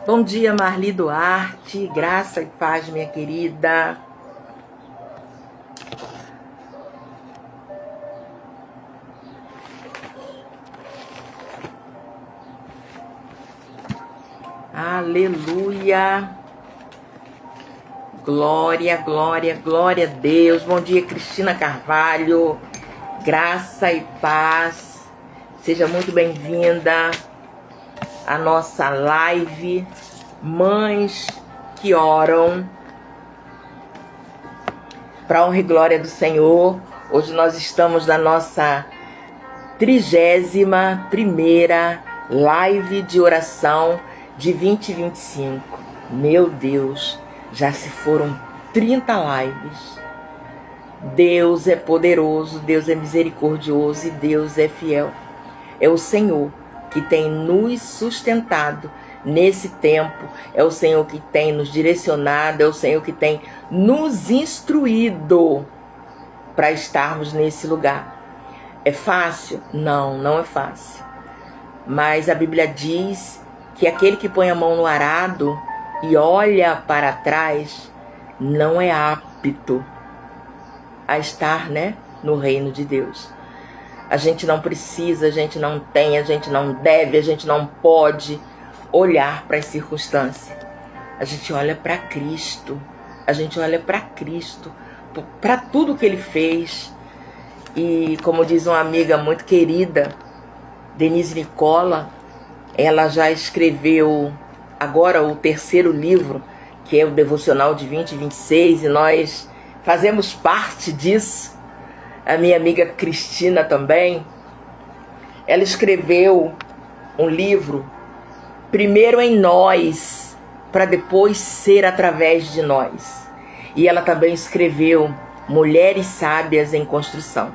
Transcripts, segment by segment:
Bom dia, Marli Duarte, graça e paz, minha querida. Aleluia. Glória, glória, glória a Deus. Bom dia, Cristina Carvalho. Graça e paz. Seja muito bem-vinda à nossa live Mães que Oram. Para honra e glória do Senhor. Hoje nós estamos na nossa 31ª live de oração de 2025. Meu Deus, já se foram 30 lives. Deus é poderoso, Deus é misericordioso e Deus é fiel. É o Senhor que tem nos sustentado nesse tempo, é o Senhor que tem nos direcionado, é o Senhor que tem nos instruído para estarmos nesse lugar. É fácil? Não, não é fácil. Mas a Bíblia diz que aquele que põe a mão no arado e olha para trás não é apto a estar, no reino de Deus. A gente não precisa, a gente não tem, a gente não deve, a gente não pode olhar para as circunstâncias. A gente olha para Cristo, a gente olha para Cristo, para tudo que Ele fez. E como diz uma amiga muito querida, Denise Nicola, ela já escreveu agora o 3º livro, que é o Devocional de 2026, e nós fazemos parte disso. A minha amiga Cristina também, ela escreveu um livro, primeiro em nós, para depois ser através de nós. E ela também escreveu Mulheres Sábias em Construção.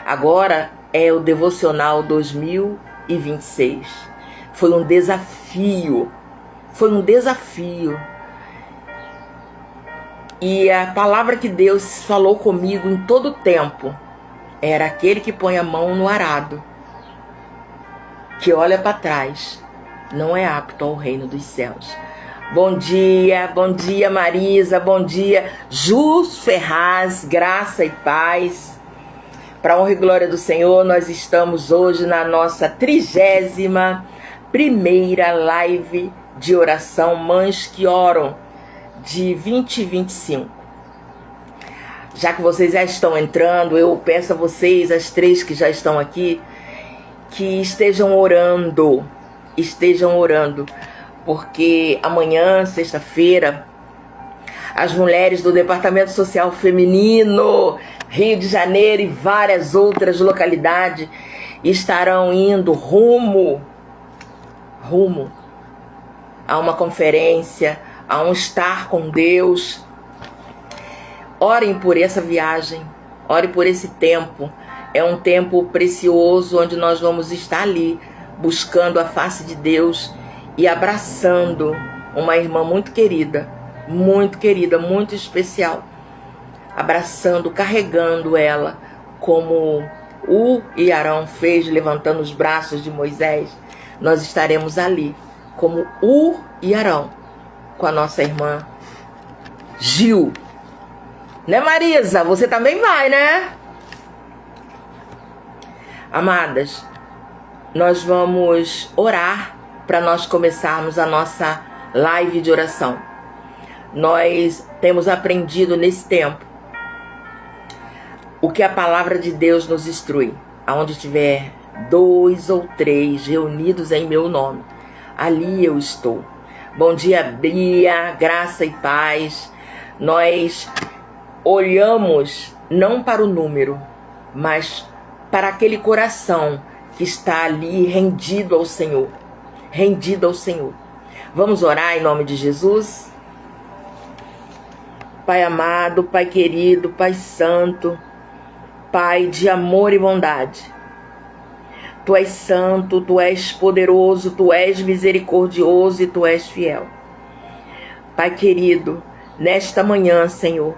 Agora é o Devocional 2026. Foi um desafio. E a palavra que Deus falou comigo em todo o tempo era aquele que põe a mão no arado, que olha para trás, não é apto ao reino dos céus. Bom dia Marisa, bom dia Jus Ferraz, graça e paz. Para honra e glória do Senhor, nós estamos hoje na nossa 31ª live de oração Mães que Oram de 2025. Já que vocês já estão entrando, eu peço a vocês, as 3 que já estão aqui, que estejam orando, porque amanhã, sexta-feira, as mulheres do Departamento Social Feminino, Rio de Janeiro e várias outras localidades estarão indo rumo a uma conferência, a um estar com Deus. Orem por essa viagem, orem por esse tempo. É um tempo precioso onde nós vamos estar ali buscando a face de Deus e abraçando uma irmã muito querida, muito especial. Abraçando, carregando ela, como o Arão fez, levantando os braços de Moisés. Nós estaremos ali, como o Arão, com a nossa irmã Gil. Né, Marisa? Você também vai, né? Amadas, nós vamos orar para nós começarmos a nossa live de oração. Nós temos aprendido nesse tempo o que a palavra de Deus nos instrui. Aonde tiver 2 ou 3 reunidos em meu nome, ali eu estou. Bom dia, Bia, graça e paz. Nós olhamos não para o número, mas para aquele coração que está ali rendido ao Senhor. Vamos orar em nome de Jesus? Pai amado, Pai querido, Pai santo, Pai de amor e bondade. Tu és santo, Tu és poderoso, Tu és misericordioso e Tu és fiel. Pai querido, nesta manhã, Senhor,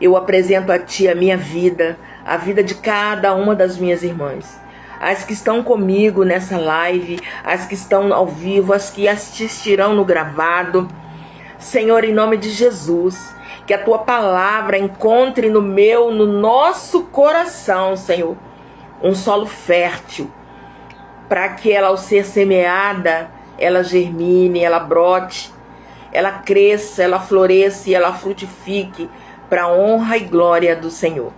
eu apresento a Ti a minha vida, a vida de cada uma das minhas irmãs. as que estão comigo nessa live, as que estão ao vivo, as que assistirão no gravado. Senhor, em nome de Jesus, que a tua palavra encontre no nosso coração, Senhor, um solo fértil, para que ela, ao ser semeada, ela germine, ela brote, ela cresça, ela floresça e ela frutifique para a honra e glória do Senhor.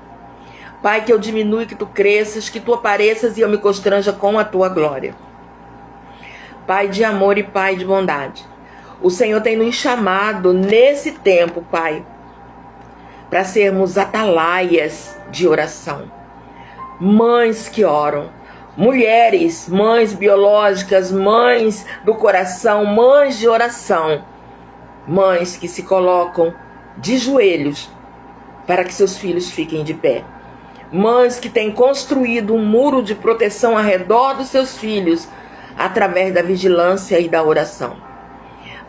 Pai, que eu diminua, que tu cresças, que tu apareças e eu me constranja com a tua glória. Pai de amor e Pai de bondade, o Senhor tem nos chamado nesse tempo, Pai, para sermos atalaias de oração. Mães que oram, mulheres, mães biológicas, mães do coração, mães de oração, mães que se colocam de joelhos para que seus filhos fiquem de pé. Mães que têm construído um muro de proteção ao redor dos seus filhos através da vigilância e da oração.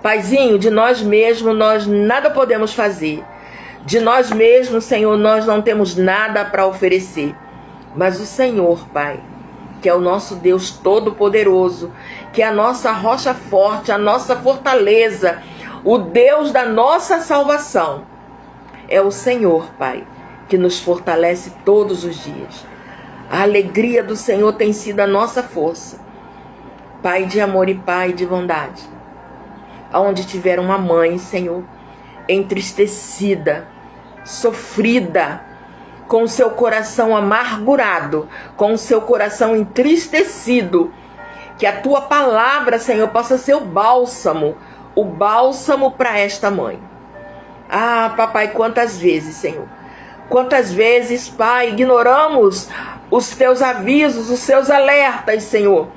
Paizinho, de nós mesmos nós nada podemos fazer. De nós mesmos, Senhor, nós não temos nada para oferecer. Mas o Senhor, Pai, que é o nosso Deus Todo-Poderoso, que é a nossa rocha forte, a nossa fortaleza, o Deus da nossa salvação, é o Senhor, Pai, que nos fortalece todos os dias. A alegria do Senhor tem sido a nossa força. Pai de amor e Pai de bondade, aonde tiver uma mãe, Senhor, entristecida, sofrida, com o seu coração amargurado, com o seu coração entristecido, que a tua palavra, Senhor, possa ser o bálsamo para esta mãe. Ah, papai, quantas vezes, Senhor, quantas vezes, Pai, ignoramos os teus avisos, os seus alertas, Senhor,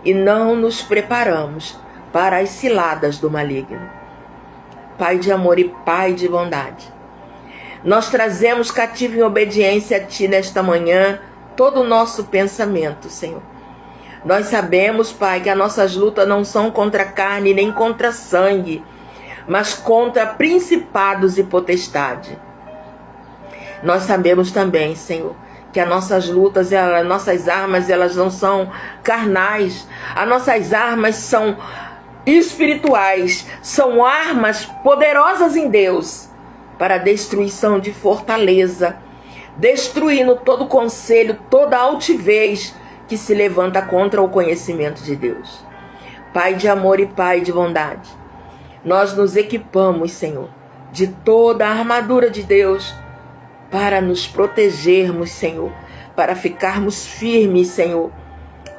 e não nos preparamos para as ciladas do maligno. Pai de amor e Pai de bondade, nós trazemos cativo em obediência a Ti nesta manhã todo o nosso pensamento, Senhor. Nós sabemos, Pai, que as nossas lutas não são contra a carne nem contra sangue, mas contra principados e potestade. Nós sabemos também, Senhor, que as nossas lutas, as nossas armas, elas não são carnais. As nossas armas são espirituais, são armas poderosas em Deus para a destruição de fortaleza, destruindo todo conselho, toda altivez que se levanta contra o conhecimento de Deus. Pai de amor e Pai de bondade, nós nos equipamos, Senhor, de toda a armadura de Deus para nos protegermos, Senhor, para ficarmos firmes, Senhor,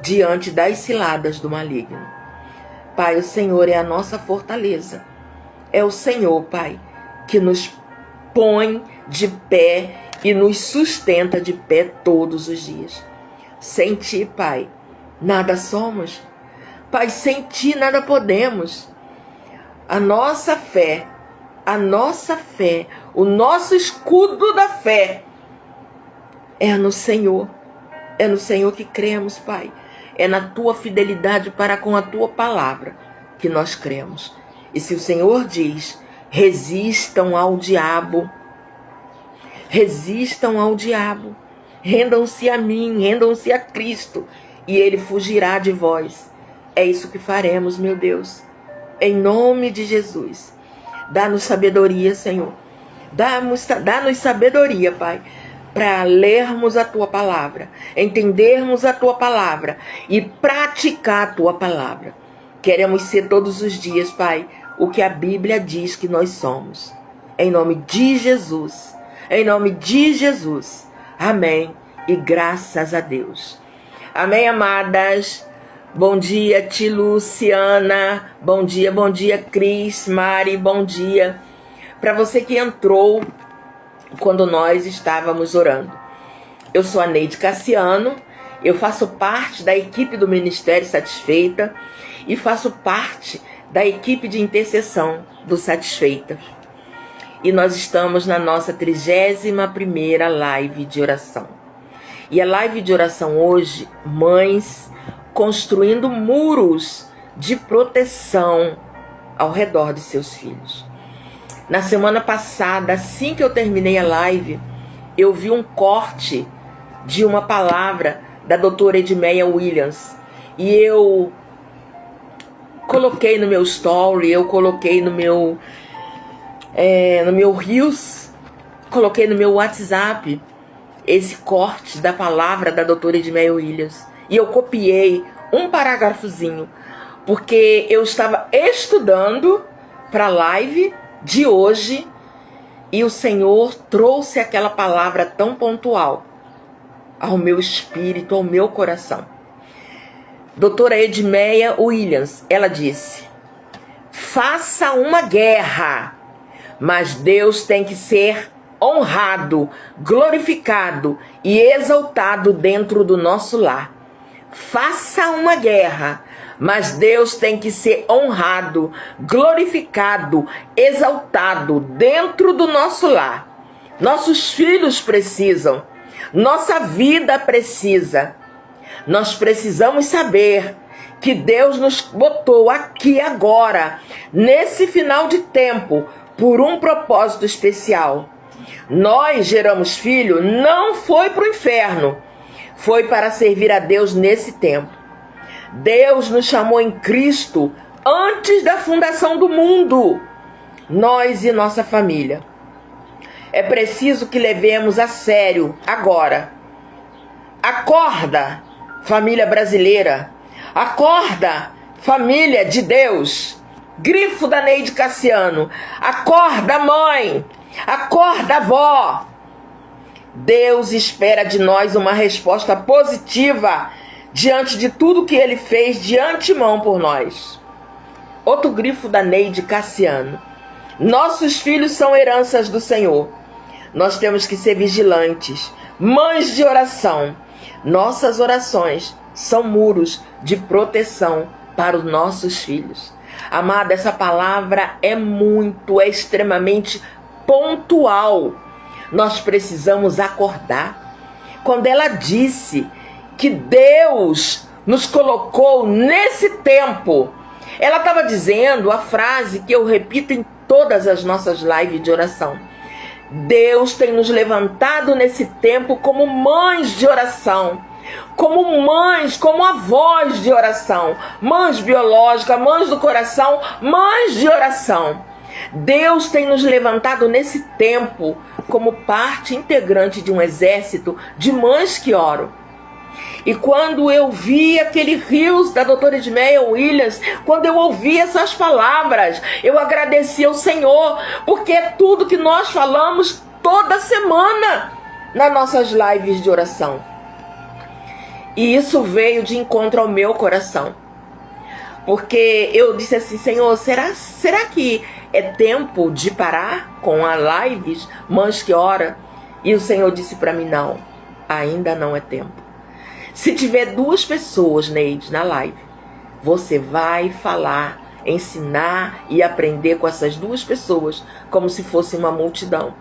diante das ciladas do maligno. Pai, o Senhor é a nossa fortaleza. É o Senhor, Pai, que nos põe de pé e nos sustenta de pé todos os dias. Sem Ti, Pai, nada somos. Pai, sem Ti nada podemos. A nossa fé, o nosso escudo da fé é no Senhor. É no Senhor que cremos, Pai. É na Tua fidelidade para com a Tua palavra que nós cremos. E se o Senhor diz, resistam ao diabo, rendam-se a mim, rendam-se a Cristo, e Ele fugirá de vós. É isso que faremos, meu Deus. Em nome de Jesus. Dá-nos sabedoria, Senhor. Dá-nos sabedoria, Pai, para lermos a Tua palavra, entendermos a Tua palavra e praticar a Tua palavra. Queremos ser todos os dias, Pai, o que a Bíblia diz que nós somos. Em nome de Jesus. Em nome de Jesus. Amém. E graças a Deus. Amém, amadas. Bom dia, Tia Luciana. Bom dia, Cris, Mari. Bom dia. Para você que entrou quando nós estávamos orando. Eu sou a Neide Cassiano. Eu faço parte da equipe do Ministério Satisfeita e faço parte da equipe de intercessão do Satisfeita. E nós estamos na nossa 31ª live de oração. E a live de oração hoje, mães construindo muros de proteção ao redor de seus filhos. Na semana passada, assim que eu terminei a live, eu vi um corte de uma palavra da doutora Edmeia Williams. E eu coloquei no meu story, eu coloquei no meu Reels, coloquei no meu WhatsApp esse corte da palavra da doutora Edmeia Williams. E eu copiei um parágrafozinho, porque eu estava estudando para a live de hoje e o Senhor trouxe aquela palavra tão pontual ao meu espírito, ao meu coração. Doutora Edmeia Williams, ela disse: faça uma guerra, mas Deus tem que ser honrado, glorificado e exaltado dentro do nosso lar. Faça uma guerra, mas Deus tem que ser honrado, glorificado, exaltado dentro do nosso lar. Nossos filhos precisam, nossa vida precisa. Nós precisamos saber que Deus nos botou aqui agora, nesse final de tempo, por um propósito especial. Nós geramos filho, não foi para o inferno, foi para servir a Deus nesse tempo. Deus nos chamou em Cristo antes da fundação do mundo, nós e nossa família. É preciso que levemos a sério agora. Acorda, família brasileira. Acorda, família de Deus. Grifo da Neide Cassiano. Acorda, mãe. Acorda, avó. Deus espera de nós uma resposta positiva diante de tudo que Ele fez de antemão por nós. Outro grifo da Neide Cassiano. Nossos filhos são heranças do Senhor. Nós temos que ser vigilantes, mães de oração. Nossas orações são muros de proteção para os nossos filhos. Amada, essa palavra é extremamente pontual. Nós precisamos acordar. Quando ela disse que Deus nos colocou nesse tempo, ela estava dizendo a frase que eu repito em todas as nossas lives de oração. Deus tem nos levantado nesse tempo como mães de oração, como mães, como avós de oração, mães biológicas, mães do coração, mães de oração. Deus tem nos levantado nesse tempo como parte integrante de um exército de mães que oram. E quando eu vi aquele Reels da doutora Edmeia Williams, quando eu ouvi essas palavras, eu agradeci ao Senhor, porque é tudo que nós falamos toda semana nas nossas lives de oração. E isso veio de encontro ao meu coração. Porque eu disse assim: Senhor, será que é tempo de parar com as lives Mães que Ora? E o Senhor disse para mim: não, ainda não é tempo. Se tiver 2 pessoas, Neide, na live, você vai falar, ensinar e aprender com essas 2 pessoas, como se fosse uma multidão.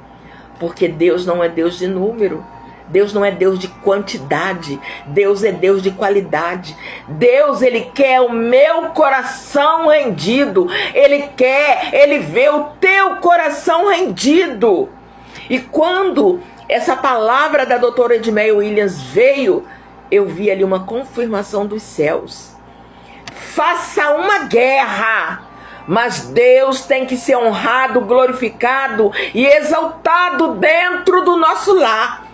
Porque Deus não é Deus de número. Deus não é Deus de quantidade. Deus é Deus de qualidade. Deus, Ele quer o meu coração rendido. Ele vê o teu coração rendido. E quando essa palavra da doutora Edmeia Williams veio, eu vi ali uma confirmação dos céus. Faça uma guerra, mas Deus tem que ser honrado, glorificado e exaltado dentro do nosso lar.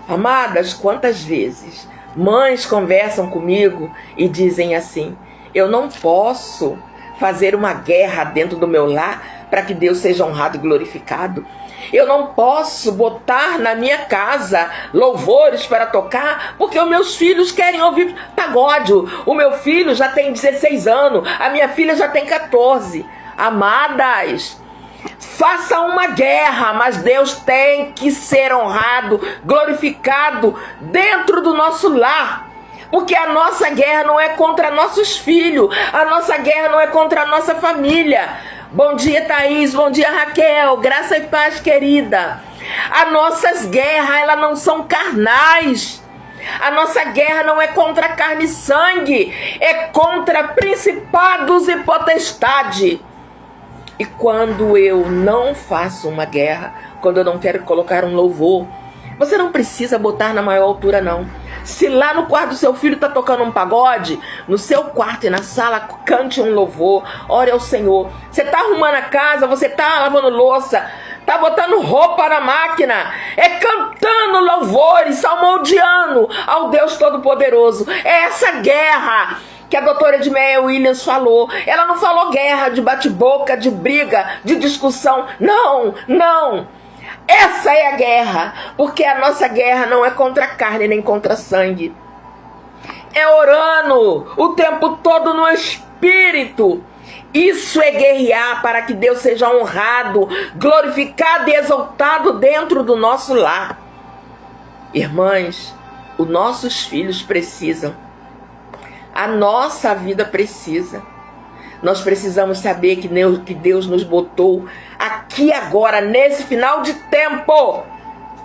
Amadas, quantas vezes mães conversam comigo e dizem assim: eu não posso fazer uma guerra dentro do meu lar para que Deus seja honrado e glorificado. Eu não posso botar na minha casa louvores para tocar, porque os meus filhos querem ouvir pagode. O meu filho já tem 16 anos, a minha filha já tem 14. Amadas, faça uma guerra, mas Deus tem que ser honrado, glorificado dentro do nosso lar. Porque a nossa guerra não é contra nossos filhos, a nossa guerra não é contra a nossa família. Bom dia, Thaís, bom dia, Raquel, graça e paz, querida. As nossas guerras, elas não são carnais. A nossa guerra não é contra carne e sangue, é contra principados e potestade. E quando eu não faço uma guerra, quando eu não quero colocar um louvor, você não precisa botar na maior altura, não. Se lá no quarto do seu filho tá tocando um pagode, no seu quarto e na sala cante um louvor, ore ao Senhor. Você tá arrumando a casa, você tá lavando louça, tá botando roupa na máquina, é cantando louvores, salmodiando ao Deus Todo-Poderoso. É essa guerra que a doutora Edmeia Williams falou. Ela não falou guerra de bate-boca, de briga, de discussão. Não, não. Essa é a guerra, porque a nossa guerra não é contra a carne nem contra sangue. É orando o tempo todo no Espírito. Isso é guerrear para que Deus seja honrado, glorificado e exaltado dentro do nosso lar. Irmãs, os nossos filhos precisam. A nossa vida precisa. Nós precisamos saber que Deus nos botou aqui agora, nesse final de tempo,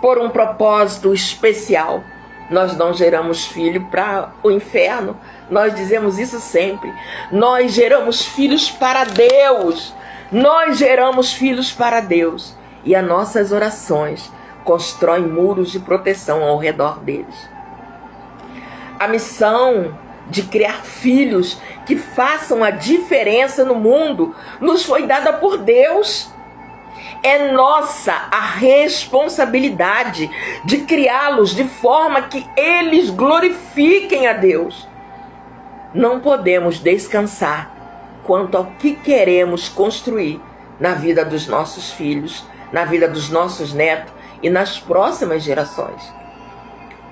por um propósito especial. Nós não geramos filho para o inferno. Nós dizemos isso sempre. Nós geramos filhos para Deus. Nós geramos filhos para Deus. E as nossas orações constroem muros de proteção ao redor deles. A missão de criar filhos que façam a diferença no mundo nos foi dada por Deus. É nossa a responsabilidade de criá-los de forma que eles glorifiquem a Deus. Não podemos descansar quanto ao que queremos construir na vida dos nossos filhos, na vida dos nossos netos e nas próximas gerações.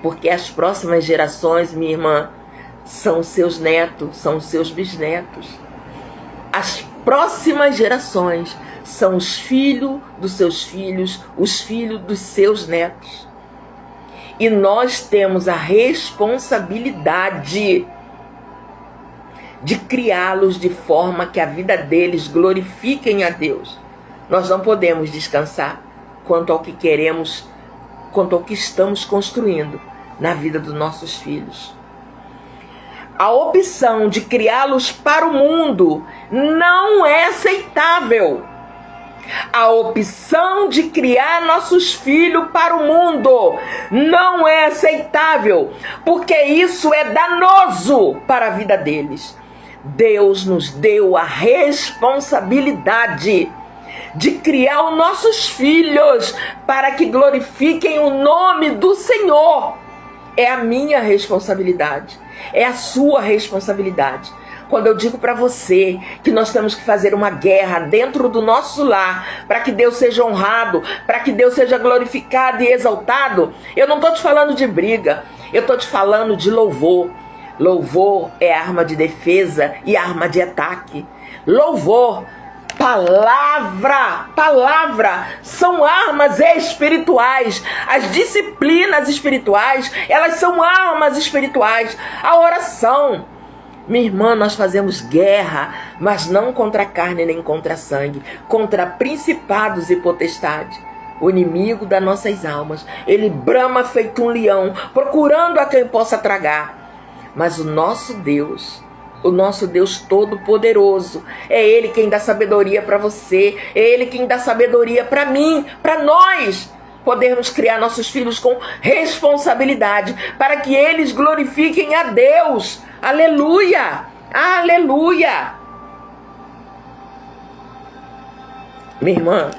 Porque as próximas gerações, minha irmã, são os seus netos, são os seus bisnetos. As próximas gerações são os filhos dos seus filhos, os filhos dos seus netos. E nós temos a responsabilidade de criá-los de forma que a vida deles glorifiquem a Deus. Nós não podemos descansar quanto ao que queremos, quanto ao que estamos construindo na vida dos nossos filhos. A opção de criá-los para o mundo não é aceitável. A opção de criar nossos filhos para o mundo não é aceitável, porque isso é danoso para a vida deles. Deus nos deu a responsabilidade de criar os nossos filhos para que glorifiquem o nome do Senhor. É a minha responsabilidade, é a sua responsabilidade. Quando eu digo para você que nós temos que fazer uma guerra dentro do nosso lar para que Deus seja honrado, para que Deus seja glorificado e exaltado, eu não estou te falando de briga, eu estou te falando de louvor. Louvor é arma de defesa e arma de ataque. Louvor, palavra são armas espirituais. As disciplinas espirituais, elas são armas espirituais. A oração, minha irmã, nós fazemos guerra, mas não contra a carne nem contra sangue, contra principados e potestades. O inimigo das nossas almas, ele brama feito um leão, procurando a quem possa tragar. Mas o nosso Deus Todo-Poderoso, é Ele quem dá sabedoria para você, é Ele quem dá sabedoria para mim, para nós podermos criar nossos filhos com responsabilidade, para que eles glorifiquem a Deus. Aleluia! Aleluia! Minha irmã,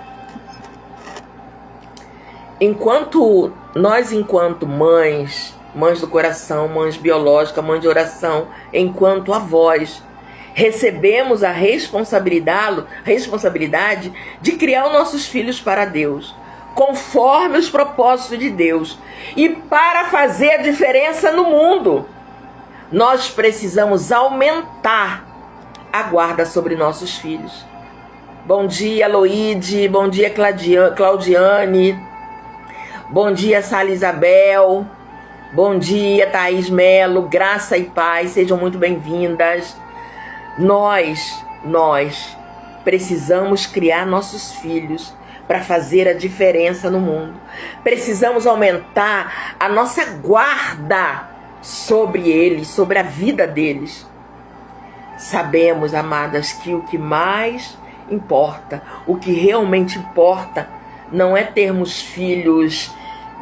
enquanto mães do coração, mães biológicas, mães de oração, enquanto avós, recebemos a responsabilidade de criar os nossos filhos para Deus, conforme os propósitos de Deus, e para fazer a diferença no mundo. Nós precisamos aumentar a guarda sobre nossos filhos. Bom dia, Loide. Bom dia, Claudiane. Bom dia, Sala Isabel. Bom dia, Thaís Melo. Graça e paz, sejam muito bem-vindas. Nós precisamos criar nossos filhos para fazer a diferença no mundo. Precisamos aumentar a nossa guarda sobre eles, sobre a vida deles. Sabemos, amadas, que o que mais importa, o que realmente importa, não é termos filhos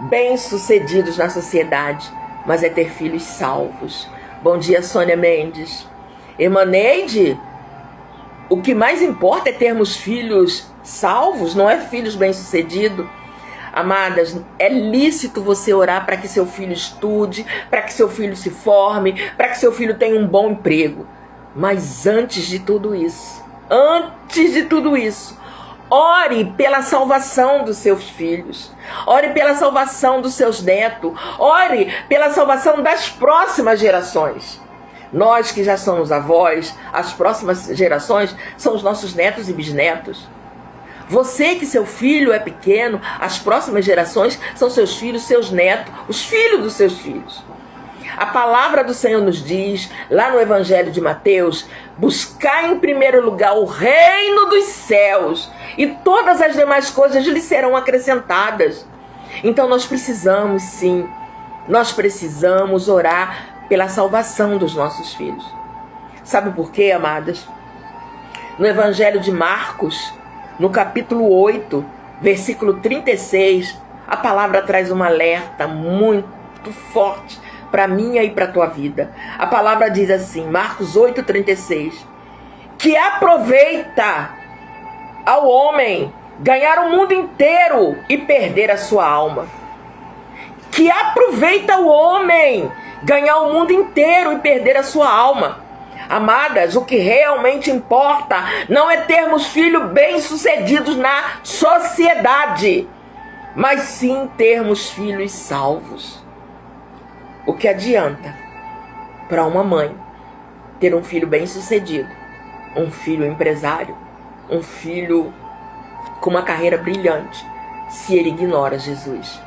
bem-sucedidos na sociedade, mas é ter filhos salvos. Bom dia, Sônia Mendes. Irmã Neide, o que mais importa é termos filhos salvos, não é filhos bem-sucedidos. Amadas, é lícito você orar para que seu filho estude, para que seu filho se forme, para que seu filho tenha um bom emprego. Mas antes de tudo isso, ore pela salvação dos seus filhos. Ore pela salvação dos seus netos. Ore pela salvação das próximas gerações. Nós que já somos avós, as próximas gerações são os nossos netos e bisnetos. Você que seu filho é pequeno, as próximas gerações são seus filhos, seus netos, os filhos dos seus filhos. A palavra do Senhor nos diz, lá no Evangelho de Mateus, buscar em primeiro lugar o reino dos céus e todas as demais coisas lhe serão acrescentadas. Então nós precisamos, sim, nós precisamos orar pela salvação dos nossos filhos. Sabe por quê, amadas? No Evangelho de Marcos, no capítulo 8, versículo 36, a palavra traz um alerta muito forte para a minha e para a tua vida. A palavra diz assim, Marcos 8,36, que aproveita ao homem ganhar o mundo inteiro e perder a sua alma. Que aproveita o homem ganhar o mundo inteiro e perder a sua alma. Amadas, o que realmente importa não é termos filhos bem-sucedidos na sociedade, mas sim termos filhos salvos. O que adianta para uma mãe ter um filho bem-sucedido, um filho empresário, um filho com uma carreira brilhante, se ele ignora Jesus?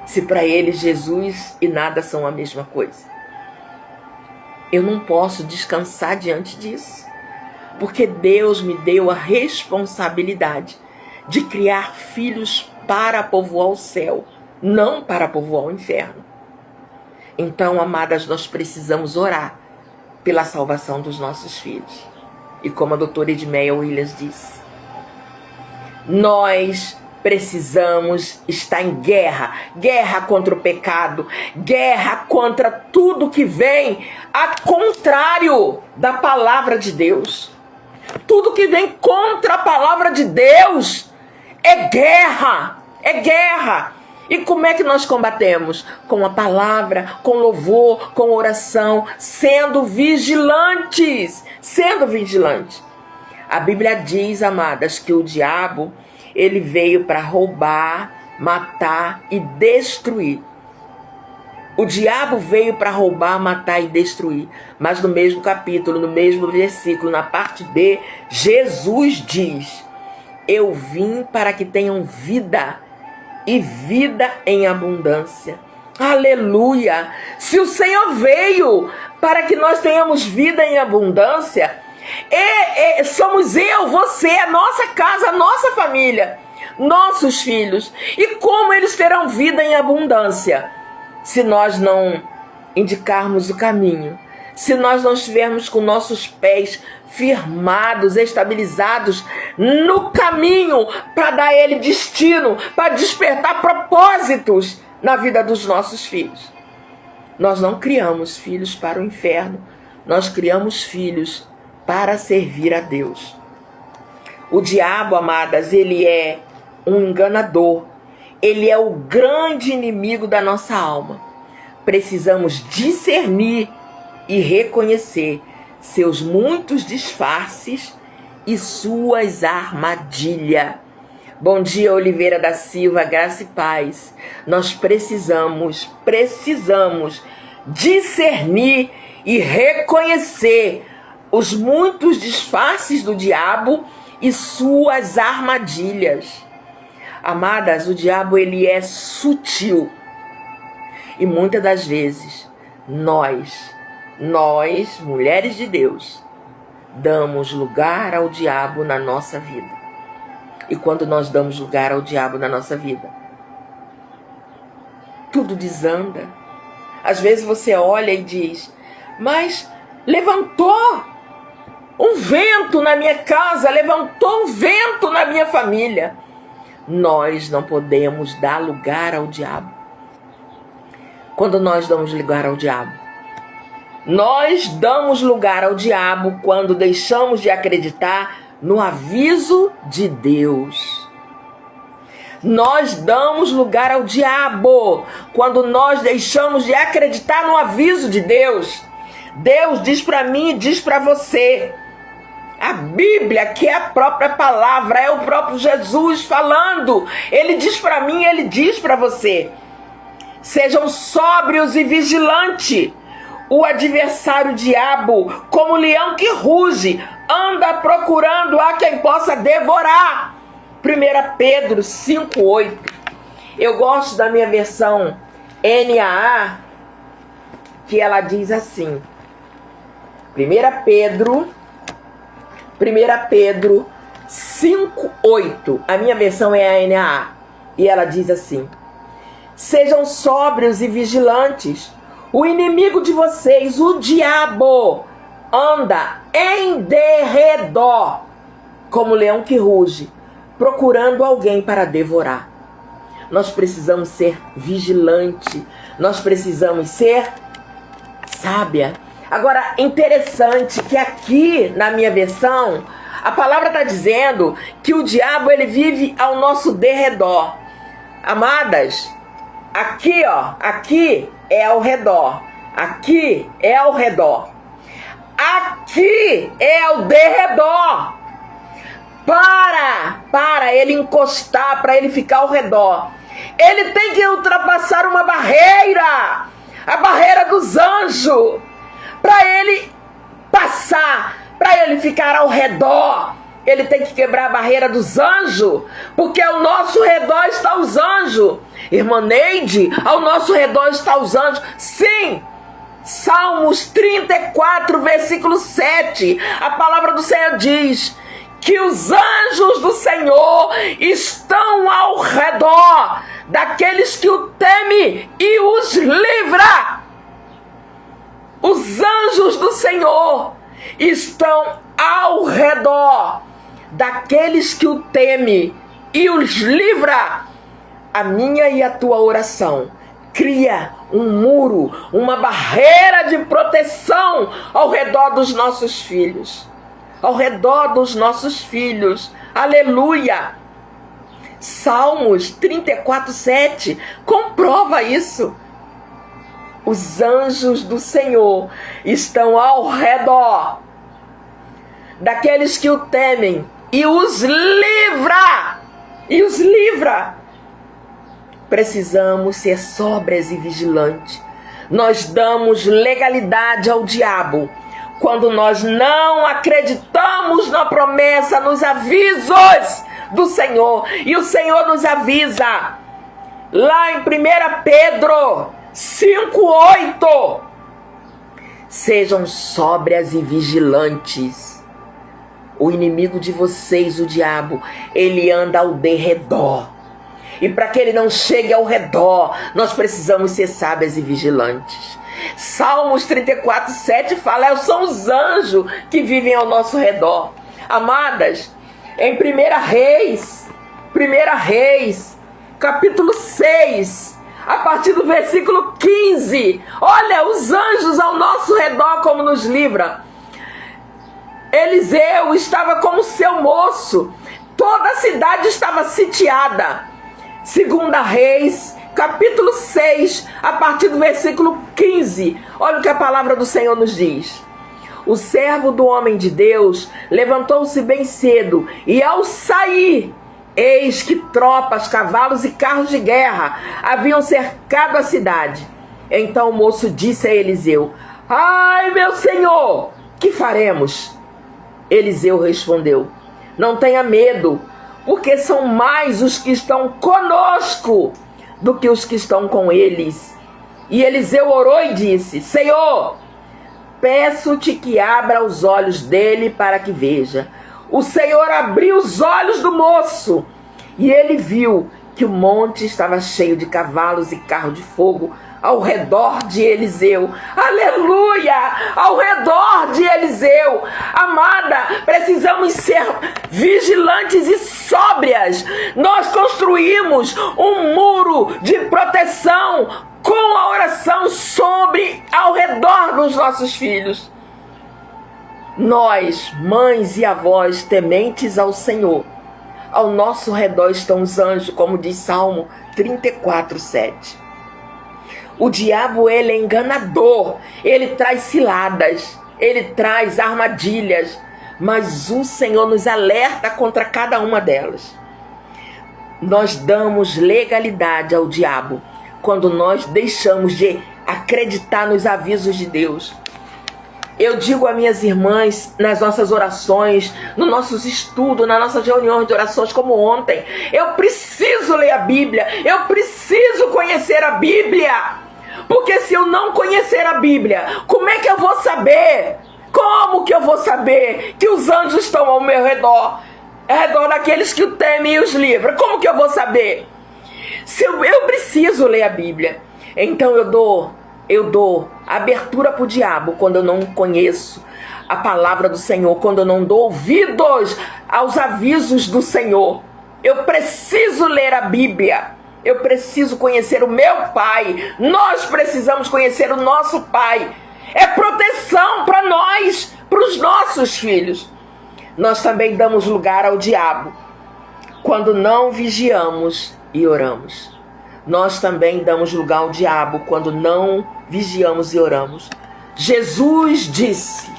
Se para ele Jesus e nada são a mesma coisa? Eu não posso descansar diante disso, porque Deus me deu a responsabilidade de criar filhos para povoar o céu, não para povoar o inferno. Então, amadas, nós precisamos orar pela salvação dos nossos filhos. E como a doutora Edmeia Williams disse, nós precisamos estar em guerra. Guerra contra o pecado. Guerra contra tudo que vem a contrário da palavra de Deus. Tudo que vem contra a palavra de Deus é guerra. É guerra. E como é que nós combatemos? Com a palavra, com louvor, com oração, sendo vigilantes. Sendo vigilantes. A Bíblia diz, amadas, que o diabo, ele veio para roubar, matar e destruir. O diabo veio para roubar, matar e destruir. Mas no mesmo capítulo, no mesmo versículo, na parte B, Jesus diz: eu vim para que tenham vida e vida em abundância. Aleluia! Se o Senhor veio para que nós tenhamos vida em abundância, somos eu, você, a nossa casa, a nossa família, nossos filhos. E como eles terão vida em abundância? Se nós não indicarmos o caminho, se nós não estivermos com nossos pés firmados, estabilizados no caminho para dar a ele destino, para despertar propósitos na vida dos nossos filhos. Nós não criamos filhos para o inferno, nós criamos filhos para servir a Deus. O diabo, amadas, ele é um enganador. Ele é o grande inimigo da nossa alma. Precisamos discernir e reconhecer seus muitos disfarces e suas armadilhas. Bom dia, Oliveira da Silva, graça e paz. Nós precisamos discernir e reconhecer os muitos disfarces do diabo e suas armadilhas. Amadas, o diabo, ele é sutil. E muitas das vezes, nós, mulheres de Deus, damos lugar ao diabo na nossa vida. E quando nós damos lugar ao diabo na nossa vida, tudo desanda. Às vezes você olha e diz: mas levantou um vento na minha casa, levantou um vento na minha família. Nós não podemos dar lugar ao diabo. quando nós damos lugar ao diabo. Nós damos lugar ao diabo quando deixamos de acreditar no aviso de Deus. Nós damos lugar ao diabo quando nós deixamos de acreditar no aviso de Deus. Deus diz para mim e diz para você. A Bíblia, que é a própria palavra, é o próprio Jesus falando. Ele diz para mim, ele diz para você. Sejam sóbrios e vigilantes. O adversário, o diabo, como leão que ruge, anda procurando a quem possa devorar. 1 Pedro 5:8. Eu gosto da minha versão NAA, que ela diz assim. 1 Pedro 5:8. A minha versão é a NAA. E ela diz assim: sejam sóbrios e vigilantes. O inimigo de vocês, o diabo, anda em derredor, como leão que ruge, procurando alguém para devorar. Nós precisamos ser vigilantes. Nós precisamos ser sábia. Agora, interessante que aqui na minha versão, a palavra está dizendo que o diabo ele vive ao nosso derredor. Amadas, aqui ó, aqui é ao redor, aqui é ao redor, aqui é ao derredor. Para ele encostar, para ele ficar ao redor, ele tem que ultrapassar uma barreira, a barreira dos anjos, para ele passar, para ele ficar ao redor. Ele tem que quebrar a barreira dos anjos, porque ao nosso redor estão os anjos. Irmã Neide, ao nosso redor estão os anjos. Sim, Salmos 34, versículo 7. A palavra do Senhor diz que os anjos do Senhor estão ao redor daqueles que o temem e os livra. Os anjos do Senhor estão ao redor daqueles que o temem e os livra. A minha e a tua oração cria um muro, uma barreira de proteção ao redor dos nossos filhos. Ao redor dos nossos filhos. Aleluia! Salmos 34, 7 comprova isso. Os anjos do Senhor estão ao redor daqueles que o temem e os livra. E os livra. Precisamos ser sóbrias e vigilantes. Nós damos legalidade ao diabo quando nós não acreditamos na promessa, nos avisos do Senhor. E o Senhor nos avisa lá em 1 Pedro 5:8. Sejam sóbrias e vigilantes. O inimigo de vocês, o diabo, ele anda ao derredor. E para que ele não chegue ao redor, nós precisamos ser sábias e vigilantes. Salmos 34, 7 fala, são os anjos que vivem ao nosso redor. Amadas, em 1 Reis, capítulo 6, a partir do versículo 15, olha os anjos ao nosso redor como nos livra. Eliseu estava como seu moço, toda a cidade estava sitiada. 2 Reis, capítulo 6, a partir do versículo 15, olha o que a palavra do Senhor nos diz. O servo do homem de Deus levantou-se bem cedo, e ao sair, eis que tropas, cavalos e carros de guerra haviam cercado a cidade. Então o moço disse a Eliseu: ai, meu senhor, que faremos? Eliseu respondeu: não tenha medo, porque são mais os que estão conosco do que os que estão com eles. E Eliseu orou e disse: Senhor, peço-te que abra os olhos dele para que veja. O Senhor abriu os olhos do moço, e ele viu que o monte estava cheio de cavalos e carros de fogo ao redor de Eliseu. Aleluia! Ao redor de Eliseu. Amada, precisamos ser vigilantes e sóbrias. Nós construímos um muro de proteção com a oração ao redor dos nossos filhos. Nós, mães e avós tementes ao Senhor, ao nosso redor estão os anjos, como diz Salmo 34:7. O diabo, ele é enganador, ele traz ciladas, ele traz armadilhas, mas o Senhor nos alerta contra cada uma delas. Nós damos legalidade ao diabo quando nós deixamos de acreditar nos avisos de Deus. Eu digo a minhas irmãs, nas nossas orações, nos nossos estudos, nas nossas reuniões de orações, como ontem, eu preciso ler a Bíblia, eu preciso conhecer a Bíblia, porque se eu não conhecer a Bíblia, como é que eu vou saber? Como que eu vou saber que os anjos estão ao meu redor? Ao redor daqueles que o temem e os livram. Como que eu vou saber? Se eu preciso ler a Bíblia. Então eu dou abertura para o diabo quando eu não conheço a palavra do Senhor, quando eu não dou ouvidos aos avisos do Senhor. Eu preciso ler a Bíblia, eu preciso conhecer o meu Pai, nós precisamos conhecer o nosso Pai. É proteção para nós, para os nossos filhos. Nós também damos lugar ao diabo quando não vigiamos e oramos. Nós também damos lugar ao diabo quando não vigiamos e oramos. Jesus disse,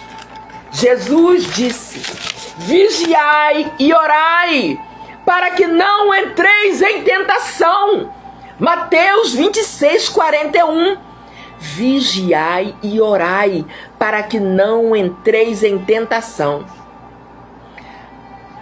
vigiai e orai, para que não entreis em tentação. Mateus 26:41. Vigiai e orai, para que não entreis em tentação.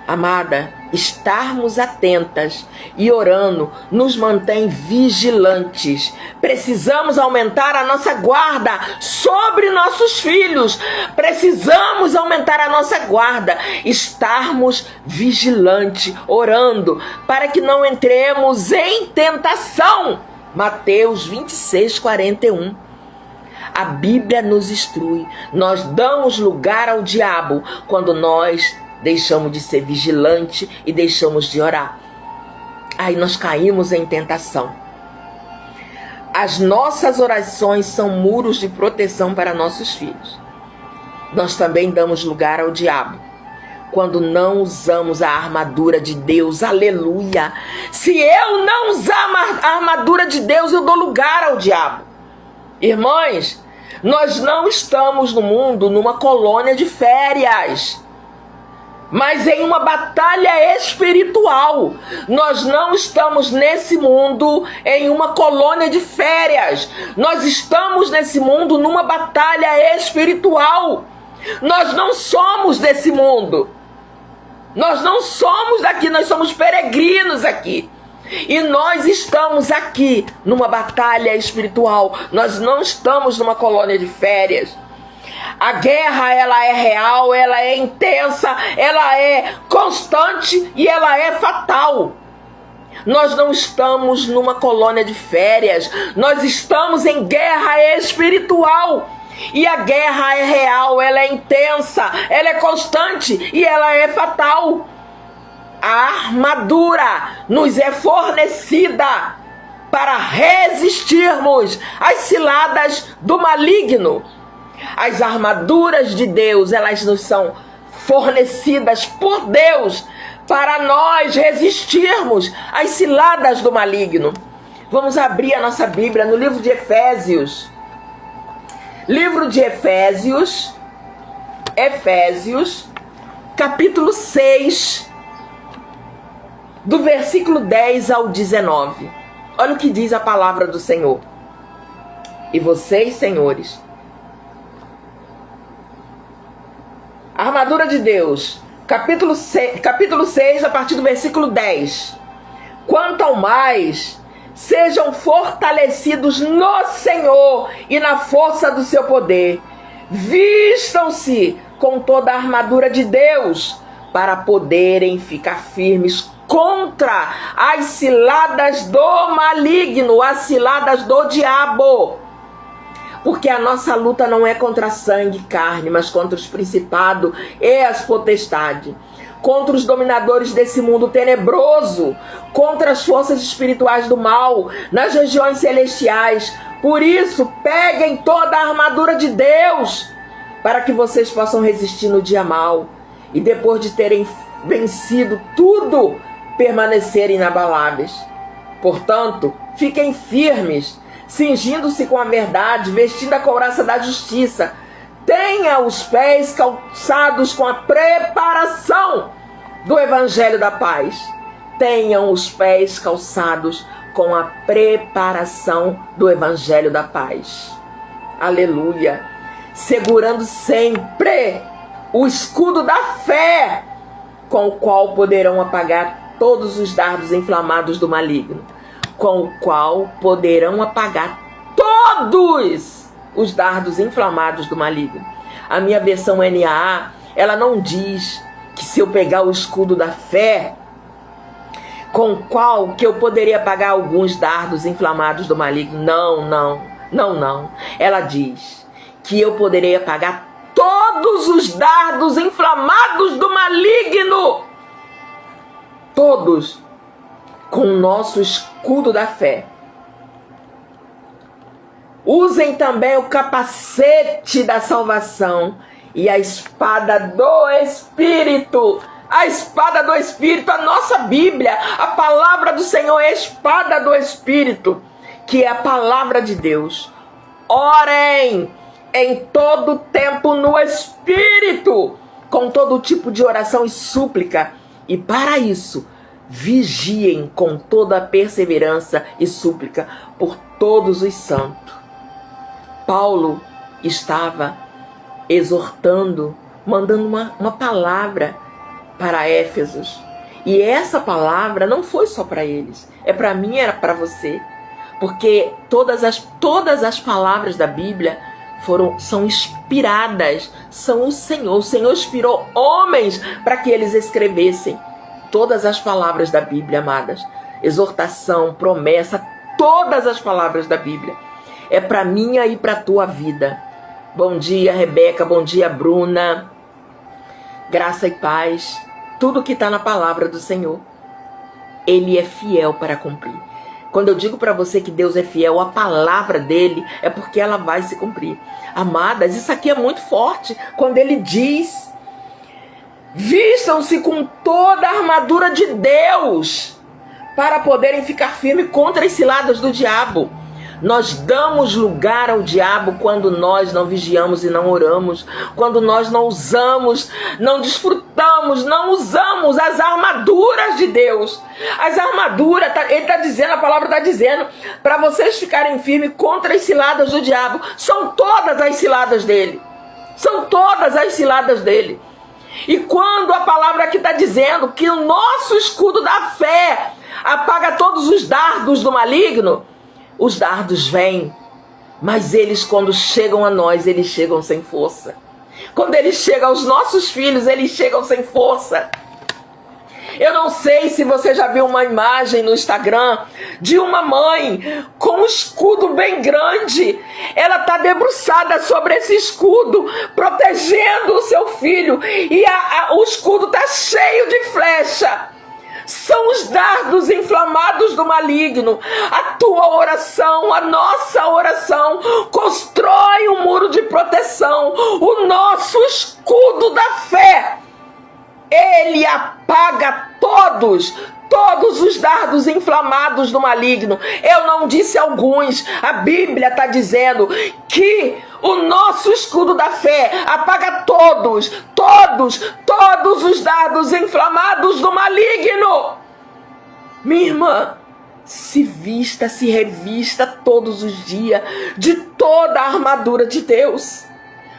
Amada, estarmos atentas e orando nos mantém vigilantes. Precisamos aumentar a nossa guarda sobre nossos filhos. Precisamos aumentar a nossa guarda. Estarmos vigilantes, orando, para que não entremos em tentação. Mateus 26:41. A Bíblia nos instrui. Nós damos lugar ao diabo quando nós deixamos de ser vigilante e deixamos de orar. Aí nós caímos em tentação. As nossas orações são muros de proteção para nossos filhos. Nós também damos lugar ao diabo quando não usamos a armadura de Deus. Aleluia! Se eu não usar a armadura de Deus, eu dou lugar ao diabo. Irmãs, nós não estamos no mundo numa colônia de férias, mas em uma batalha espiritual. Nós não estamos nesse mundo em uma colônia de férias. Nós estamos nesse mundo numa batalha espiritual. Nós não somos desse mundo. Nós não somos daqui, nós somos peregrinos aqui. E nós estamos aqui numa batalha espiritual. Nós não estamos numa colônia de férias. A guerra, ela é real, ela é intensa, ela é constante e ela é fatal. Nós não estamos numa colônia de férias. Nós estamos em guerra espiritual. E a guerra é real, ela é intensa, ela é constante e ela é fatal. A armadura nos é fornecida para resistirmos às ciladas do maligno. As armaduras de Deus, elas nos são fornecidas por Deus para nós resistirmos às ciladas do maligno. Vamos abrir a nossa Bíblia no livro de Efésios. Livro de Efésios, capítulo 6, do versículo 10 ao 19. Olha o que diz a palavra do Senhor. E vocês, senhores, a armadura de Deus, capítulo 6, a partir do versículo 10. Quanto ao mais, sejam fortalecidos no Senhor e na força do seu poder. Vistam-se com toda a armadura de Deus, para poderem ficar firmes contra as ciladas do maligno, as ciladas do diabo. porque a nossa luta não é contra sangue e carne, mas contra os principados e as potestades, contra os dominadores desse mundo tenebroso, contra as forças espirituais do mal, nas regiões celestiais. Por isso, peguem toda a armadura de Deus, para que vocês possam resistir no dia mal, e depois de terem vencido tudo, permanecerem inabaláveis. Portanto, fiquem firmes, cingindo-se com a verdade, vestindo a couraça da justiça. Tenha os pés calçados com a preparação do Evangelho da paz. Tenham os pés calçados com a preparação do Evangelho da paz. Aleluia! Segurando sempre o escudo da fé, com o qual poderão apagar todos os dardos inflamados do maligno. Com o qual poderão apagar todos os dardos inflamados do maligno. A minha versão NAA, ela não diz que se eu pegar o escudo da fé, com o qual que eu poderia apagar alguns dardos inflamados do maligno. Não. Ela diz que eu poderia apagar todos os dardos inflamados do maligno. Todos, com o nosso escudo da fé. Usem também o capacete da salvação e a espada do Espírito. A espada do Espírito, a nossa Bíblia, a palavra do Senhor é a espada do Espírito, que é a palavra de Deus. Orem em todo tempo no Espírito, com todo tipo de oração e súplica. E para isso, vigiem com toda a perseverança e súplica por todos os santos. Paulo estava exortando, mandando uma palavra para Éfesos. E essa palavra não foi só para eles, é para mim, era para você. Porque todas as palavras da Bíblia são inspiradas, são o Senhor. O Senhor inspirou homens para que eles escrevessem todas as palavras da Bíblia, amadas. Exortação, promessa, todas as palavras da Bíblia. É para minha e para a tua vida. Bom dia, Rebeca. Bom dia, Bruna. Graça e paz. Tudo que está na palavra do Senhor, Ele é fiel para cumprir. Quando eu digo para você que Deus é fiel, a palavra dele é porque ela vai se cumprir. Amadas, isso aqui é muito forte. Quando ele diz: vistam-se com toda a armadura de Deus, para poderem ficar firmes contra as ciladas do diabo. Nós damos lugar ao diabo quando nós não vigiamos e não oramos, quando nós não usamos, não desfrutamos, não usamos as armaduras de Deus. As armaduras, ele está dizendo, a palavra está dizendo, para vocês ficarem firmes contra as ciladas do diabo. São todas as ciladas dele. São todas as ciladas dele. E quando a palavra aqui está dizendo que o nosso escudo da fé apaga todos os dardos do maligno, os dardos vêm, mas eles, quando chegam a nós, eles chegam sem força. Quando eles chegam aos nossos filhos, eles chegam sem força. Eu não sei se você já viu uma imagem no Instagram de uma mãe com um escudo bem grande. Ela está debruçada sobre esse escudo, protegendo o seu filho, e o escudo está cheio de flecha. São os dardos inflamados do maligno. A tua oração, a nossa oração, constrói um muro de proteção. O nosso escudo da fé, ele apaga todos os dardos inflamados do maligno. Eu não disse alguns, a Bíblia está dizendo que o nosso escudo da fé apaga todos os dardos inflamados do maligno. Minha irmã, se vista, se revista todos os dias de toda a armadura de Deus.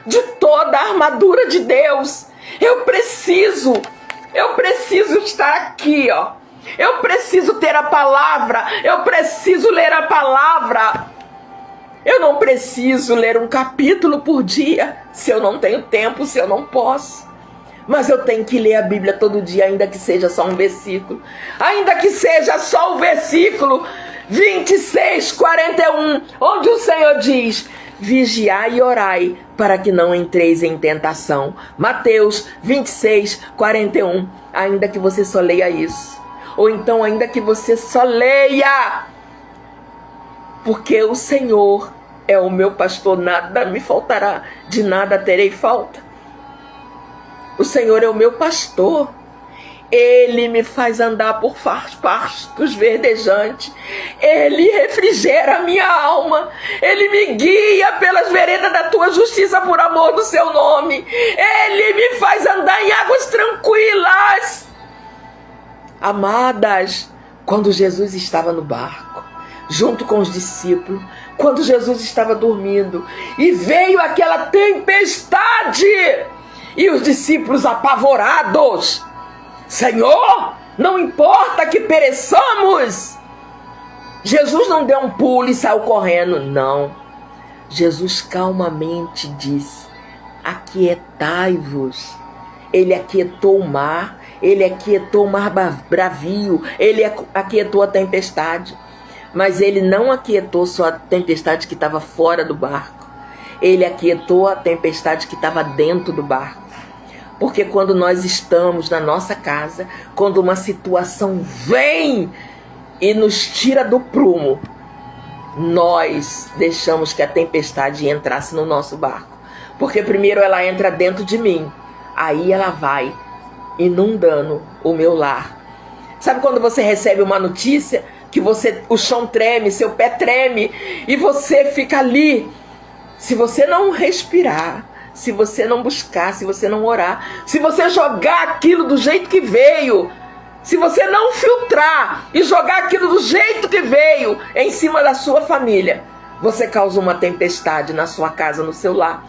De toda a armadura de Deus. Eu preciso estar aqui, ó. Eu preciso ter a palavra. Eu preciso ler a palavra. Eu não preciso ler um capítulo por dia, se eu não tenho tempo, se eu não posso. Mas eu tenho que ler a Bíblia todo dia, ainda que seja só um versículo. Ainda que seja só o versículo 26:41, onde o Senhor diz: vigiai e orai, para que não entreis em tentação. Mateus 26, 41. Ainda que você só leia isso. Ou então, ainda que você só leia. Porque o Senhor é o meu pastor, nada me faltará, de nada terei falta. O Senhor é o meu pastor. Ele me faz andar por pastos verdejantes. Ele refrigera a minha alma. Ele me guia pelas veredas da tua justiça por amor do seu nome. Ele me faz andar em águas tranquilas. Amadas, quando Jesus estava no barco, junto com os discípulos, quando Jesus estava dormindo, e veio aquela tempestade, e os discípulos apavorados: Senhor, não importa que pereçamos. Jesus não deu um pulo e saiu correndo, não. Jesus calmamente disse: aquietai-vos. Ele aquietou o mar, ele aquietou o mar bravio, ele aquietou a tempestade. Mas ele não aquietou só a tempestade que estava fora do barco. Ele aquietou a tempestade que estava dentro do barco. Porque quando nós estamos na nossa casa, quando uma situação vem e nos tira do prumo, nós deixamos que a tempestade entrasse no nosso barco. Porque primeiro ela entra dentro de mim, aí ela vai inundando o meu lar. Sabe quando você recebe uma notícia que o chão treme, seu pé treme, e você fica ali? Se você não respirar, se você não buscar, se você não orar, se você jogar aquilo do jeito que veio, se você não filtrar e jogar aquilo do jeito que veio em cima da sua família, você causa uma tempestade na sua casa, no seu lar.